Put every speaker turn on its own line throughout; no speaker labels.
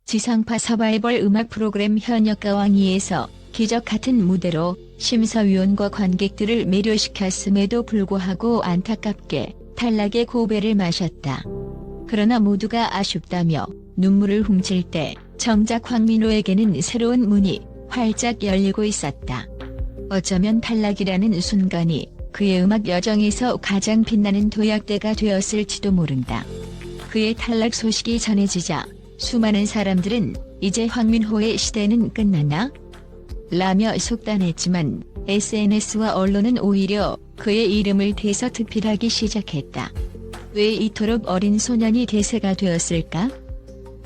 지상파 서바이벌 음악 프로그램 현역가왕이에서 기적 같은 무대로 심사위원과 관객들을 매료시켰음에도 불구하고 안타깝게 탈락의 고배를 마셨다. 그러나 모두가 아쉽다며 눈물을 훔칠 때 정작 황민호에게는 새로운 문이 활짝 열리고 있었다. 어쩌면 탈락이라는 순간이 그의 음악 여정에서 가장 빛나는 도약대가 되었을지도 모른다. 그의 탈락 소식이 전해지자 수많은 사람들은 이제 황민호의 시대는 끝났나? 라며 속단했지만 SNS와 언론은 오히려 그의 이름을 대서특필하기 시작했다. 왜 이토록 어린 소년이 대세가 되었을까?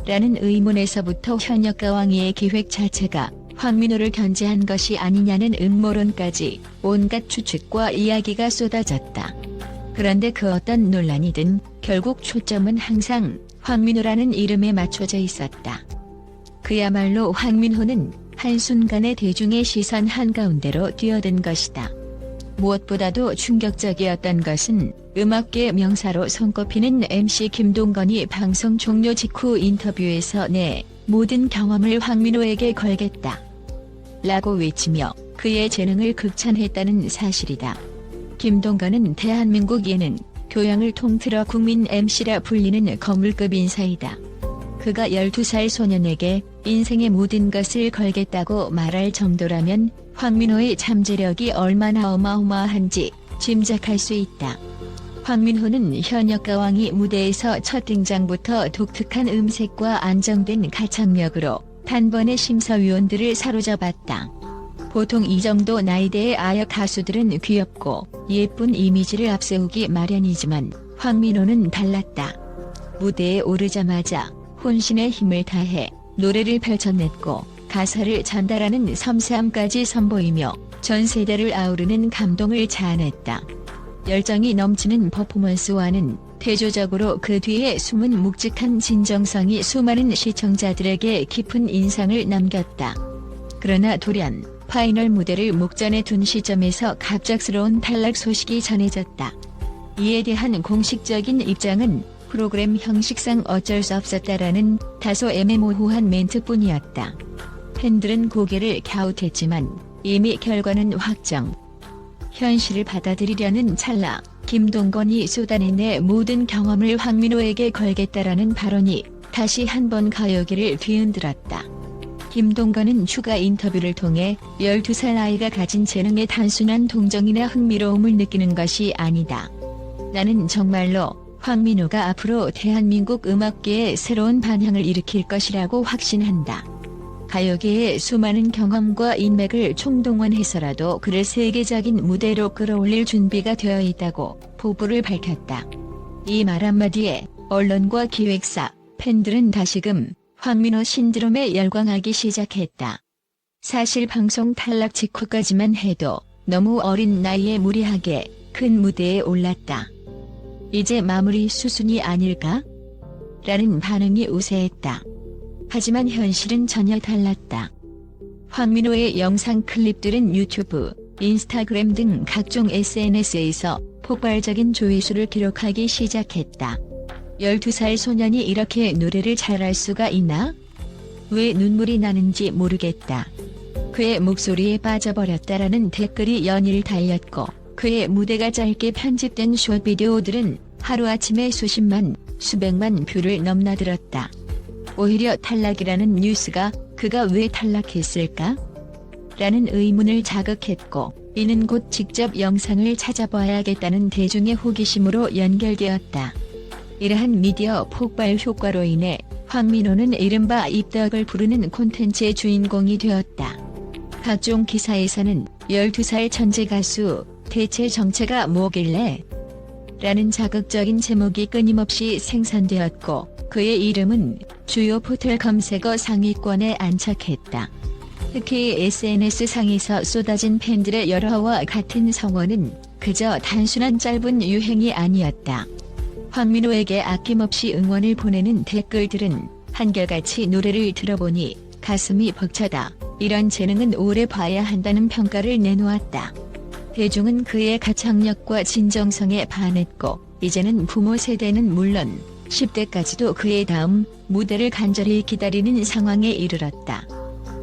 라는 의문에서부터 현역가왕이의 기획 자체가 황민호를 견제한 것이 아니냐는 음모론까지 온갖 추측과 이야기가 쏟아졌다. 그런데 그 어떤 논란이든 결국 초점은 항상 황민호라는 이름에 맞춰져 있었다. 그야말로 황민호는 한순간에 대중의 시선 한가운데로 뛰어든 것이다. 무엇보다도 충격적이었던 것은 음악계 명사로 손꼽히는 MC 김동건이 방송 종료 직후 인터뷰에서 내 모든 경험을 황민호에게 걸겠다 라고 외치며 그의 재능을 극찬했다는 사실이다. 김동건은 대한민국 예능, 교양을 통틀어 국민 MC라 불리는 거물급 인사이다. 그가 12살 소년에게 인생의 모든 것을 걸겠다고 말할 정도라면 황민호의 잠재력이 얼마나 어마어마한지 짐작할 수 있다. 황민호는 현역가왕이 무대에서 첫 등장부터 독특한 음색과 안정된 가창력으로 단번에 심사위원들을 사로잡았다. 보통 이 정도 나이대의 아역 가수들은 귀엽고 예쁜 이미지를 앞세우기 마련이지만 황민호는 달랐다. 무대에 오르자마자 혼신의 힘을 다해 노래를 펼쳐냈고 가사를 전달하는 섬세함까지 선보이며 전 세대를 아우르는 감동을 자아냈다. 열정이 넘치는 퍼포먼스와는 대조적으로 그 뒤에 숨은 묵직한 진정성이 수많은 시청자들에게 깊은 인상을 남겼다. 그러나 돌연 파이널 무대를 목전에 둔 시점에서 갑작스러운 탈락 소식이 전해졌다. 이에 대한 공식적인 입장은 프로그램 형식상 어쩔 수 없었다라는 다소 애매모호한 멘트뿐이었다. 팬들은 고개를 갸웃했지만 이미 결과는 확정. 현실을 받아들이려는 찰나 김동건이 쏟아낸 내 모든 경험을 황민호에게 걸겠다라는 발언이 다시 한번 가요계를 뒤흔들었다. 김동건은 추가 인터뷰를 통해 12살 아이가 가진 재능에 단순한 동정이나 흥미로움을 느끼는 것이 아니다. 나는 정말로 황민호가 앞으로 대한민국 음악계에 새로운 반향을 일으킬 것이라고 확신한다. 가요계의 수많은 경험과 인맥을 총동원해서라도 그를 세계적인 무대로 끌어올릴 준비가 되어 있다고 포부를 밝혔다. 이 말 한마디에 언론과 기획사, 팬들은 다시금 황민호 신드롬에 열광하기 시작했다. 사실 방송 탈락 직후까지만 해도 너무 어린 나이에 무리하게 큰 무대에 올랐다. 이제 마무리 수순이 아닐까? 라는 반응이 우세했다. 하지만 현실은 전혀 달랐다. 황민호의 영상 클립들은 유튜브, 인스타그램 등 각종 SNS에서 폭발적인 조회수를 기록하기 시작했다. 12살 소년이 이렇게 노래를 잘할 수가 있나? 왜 눈물이 나는지 모르겠다. 그의 목소리에 빠져버렸다라는 댓글이 연일 달렸고 그의 무대가 짧게 편집된 숏비디오들은 하루아침에 수십만, 수백만 뷰를 넘나들었다. 오히려 탈락이라는 뉴스가 그가 왜 탈락했을까? 라는 의문을 자극했고 이는 곧 직접 영상을 찾아봐야겠다는 대중의 호기심으로 연결되었다. 이러한 미디어 폭발 효과로 인해 황민호는 이른바 입덕을 부르는 콘텐츠의 주인공이 되었다. 각종 기사에서는 12살 천재 가수 대체 정체가 뭐길래? 라는 자극적인 제목이 끊임없이 생산되었고 그의 이름은 주요 포털 검색어 상위권에 안착했다. 특히 SNS상에서 쏟아진 팬들의 열화와 같은 성원은 그저 단순한 짧은 유행이 아니었다. 황민호에게 아낌없이 응원을 보내는 댓글들은 한결같이 노래를 들어보니 가슴이 벅차다. 이런 재능은 오래 봐야 한다는 평가를 내놓았다. 대중은 그의 가창력과 진정성에 반했고 이제는 부모 세대는 물론 10대까지도 그의 다음 무대를 간절히 기다리는 상황에 이르렀다.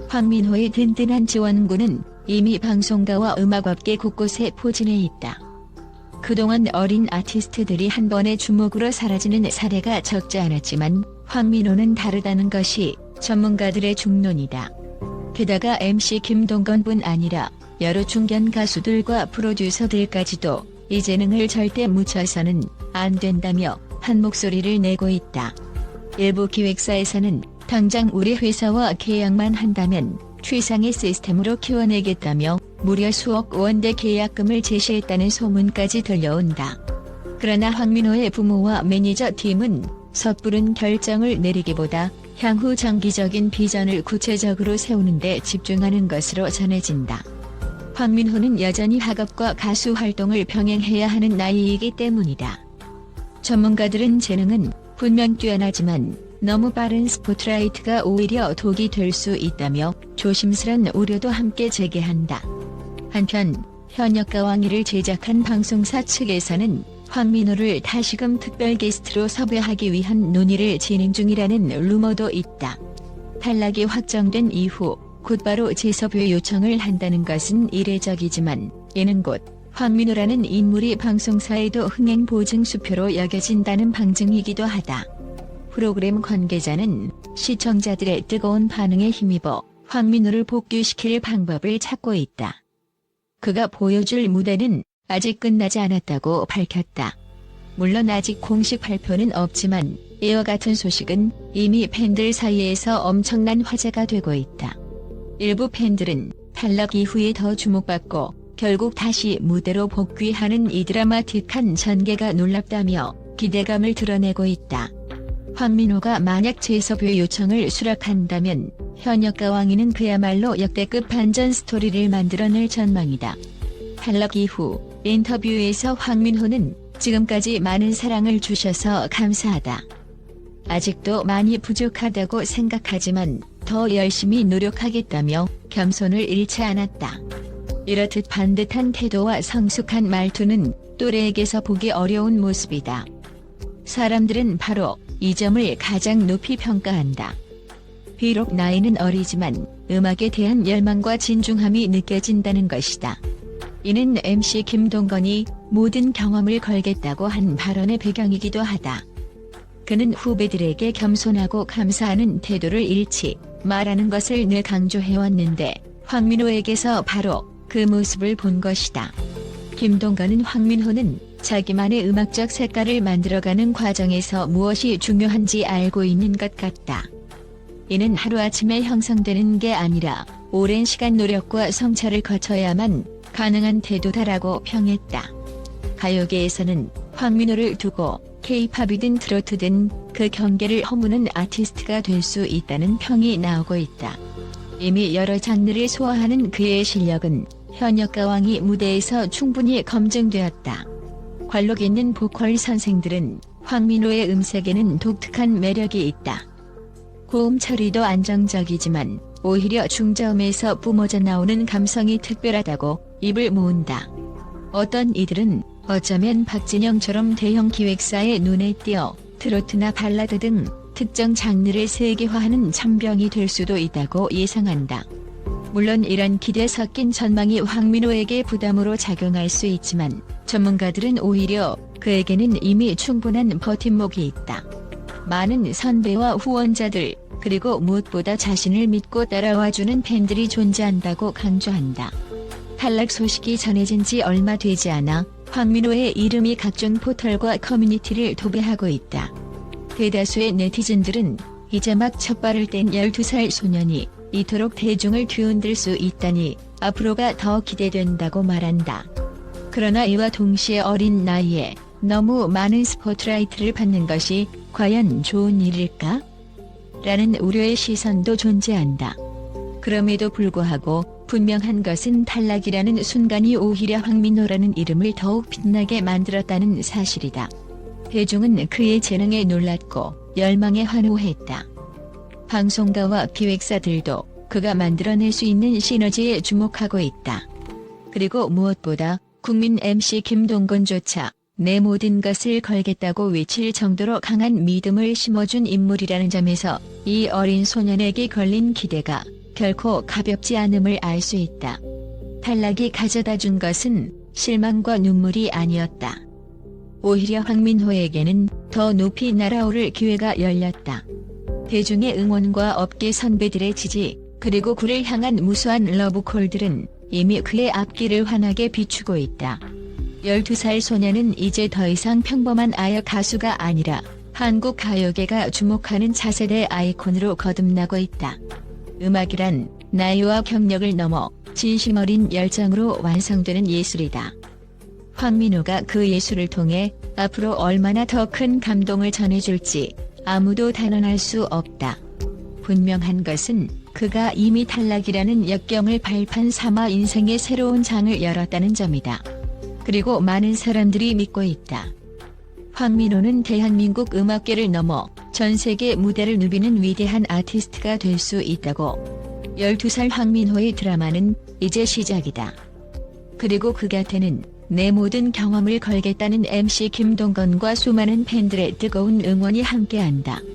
황민호의 든든한 지원군은 이미 방송가와 음악업계 곳곳에 포진해 있다. 그동안 어린 아티스트들이 한 번의 주목으로 사라지는 사례가 적지 않았지만 황민호는 다르다는 것이 전문가들의 중론이다. 게다가 MC 김동건뿐 아니라 여러 중견 가수들과 프로듀서들까지도 이 재능을 절대 묻혀서는 안 된다며 한 목소리를 내고 있다. 일부 기획사에서는 당장 우리 회사와 계약만 한다면 최상의 시스템으로 키워내겠다며 무려 수억 원대 계약금을 제시했다는 소문까지 들려온다. 그러나 황민호의 부모와 매니저 팀은 섣부른 결정을 내리기보다 향후 장기적인 비전을 구체적으로 세우는 데 집중하는 것으로 전해진다. 황민호는 여전히 학업과 가수 활동을 병행해야 하는 나이이기 때문이다. 전문가들은 재능은 분명 뛰어나지만 너무 빠른 스포트라이트가 오히려 독이 될 수 있다며 조심스런 우려도 함께 제기한다. 한편 현역가왕이를 제작한 방송사 측에서는 황민호를 다시금 특별 게스트로 섭외하기 위한 논의를 진행 중이라는 루머도 있다. 탈락이 확정된 이후 곧바로 재섭외 요청을 한다는 것은 이례적이지만 이는 곧 황민호라는 인물이 방송사에도 흥행 보증 수표로 여겨진다는 방증이기도 하다. 프로그램 관계자는 시청자들의 뜨거운 반응에 힘입어 황민호를 복귀시킬 방법을 찾고 있다. 그가 보여줄 무대는 아직 끝나지 않았다고 밝혔다. 물론 아직 공식 발표는 없지만 이와 같은 소식은 이미 팬들 사이에서 엄청난 화제가 되고 있다. 일부 팬들은 탈락 이후에 더 주목받고 결국 다시 무대로 복귀하는 이 드라마틱한 전개가 놀랍다며 기대감을 드러내고 있다. 황민호가 만약 재섭외 요청을 수락한다면 현역가왕이는 그야말로 역대급 반전 스토리를 만들어낼 전망이다. 탈락 이후 인터뷰에서 황민호는 지금까지 많은 사랑을 주셔서 감사하다. 아직도 많이 부족하다고 생각하지만 더 열심히 노력하겠다며 겸손을 잃지 않았다. 이렇듯 반듯한 태도와 성숙한 말투는 또래에게서 보기 어려운 모습이다. 사람들은 바로 이 점을 가장 높이 평가한다. 비록 나이는 어리지만 음악에 대한 열망과 진중함이 느껴진다는 것이다. 이는 MC 김동건이 모든 경험을 걸겠다고 한 발언의 배경이기도 하다. 그는 후배들에게 겸손하고 감사하는 태도를 잃지 말하는 것을 늘 강조해왔는데 황민호에게서 바로 그 모습을 본 것이다. 김동건은 황민호는 자기만의 음악적 색깔을 만들어가는 과정에서 무엇이 중요한지 알고 있는 것 같다. 이는 하루아침에 형성되는 게 아니라 오랜 시간 노력과 성찰을 거쳐야만 가능한 태도다라고 평했다. 가요계에서는 황민호를 두고 K-팝이든 트로트든 그 경계를 허무는 아티스트가 될 수 있다는 평이 나오고 있다. 이미 여러 장르를 소화하는 그의 실력은 현역가왕이 무대에서 충분히 검증되었다. 관록 있는 보컬 선생들은 황민호의 음색에는 독특한 매력이 있다. 고음 처리도 안정적이지만 오히려 중저음에서 뿜어져 나오는 감성이 특별하다고 입을 모은다. 어떤 이들은 어쩌면 박진영처럼 대형 기획사의 눈에 띄어 트로트나 발라드 등 특정 장르를 세계화하는 천병이 될 수도 있다고 예상한다. 물론 이런 기대 섞인 전망이 황민호에게 부담으로 작용할 수 있지만 전문가들은 오히려 그에게는 이미 충분한 버팀목이 있다. 많은 선배와 후원자들 그리고 무엇보다 자신을 믿고 따라와주는 팬들이 존재한다고 강조한다. 탈락 소식이 전해진 지 얼마 되지 않아 황민호의 이름이 각종 포털과 커뮤니티를 도배하고 있다. 대다수의 네티즌들은 이제 막 첫발을 뗀 12살 소년이 이토록 대중을 뒤흔들 수 있다니 앞으로가 더 기대된다고 말한다. 그러나 이와 동시에 어린 나이에 너무 많은 스포트라이트를 받는 것이 과연 좋은 일일까? 라는 우려의 시선도 존재한다. 그럼에도 불구하고 분명한 것은 탈락이라는 순간이 오히려 황민호라는 이름을 더욱 빛나게 만들었다는 사실이다. 대중은 그의 재능에 놀랐고 열망에 환호했다. 방송가와 기획사들도 그가 만들어낼 수 있는 시너지에 주목하고 있다. 그리고 무엇보다 국민 MC 김동건조차 내 모든 것을 걸겠다고 외칠 정도로 강한 믿음을 심어준 인물이라는 점에서 이 어린 소년에게 걸린 기대가 결코 가볍지 않음을 알 수 있다. 탈락이 가져다 준 것은 실망과 눈물이 아니었다. 오히려 황민호에게는 더 높이 날아오를 기회가 열렸다. 대중의 응원과 업계 선배들의 지지, 그리고 그를 향한 무수한 러브콜들은 이미 그의 앞길을 환하게 비추고 있다. 12살 소년은 이제 더 이상 평범한 아역 가수가 아니라 한국 가요계가 주목하는 차세대 아이콘으로 거듭나고 있다. 음악이란 나이와 경력을 넘어 진심 어린 열정으로 완성되는 예술이다. 황민호가 그 예술을 통해 앞으로 얼마나 더 큰 감동을 전해줄지 아무도 단언할 수 없다. 분명한 것은 그가 이미 탈락이라는 역경을 발판 삼아 인생의 새로운 장을 열었다는 점이다. 그리고 많은 사람들이 믿고 있다. 황민호는 대한민국 음악계를 넘어 전 세계 무대를 누비는 위대한 아티스트가 될 수 있다고. 12살 황민호의 드라마는 이제 시작이다. 그리고 그 곁에는 내 모든 경험을 걸겠다는 MC 김동건과 수많은 팬들의 뜨거운 응원이 함께한다.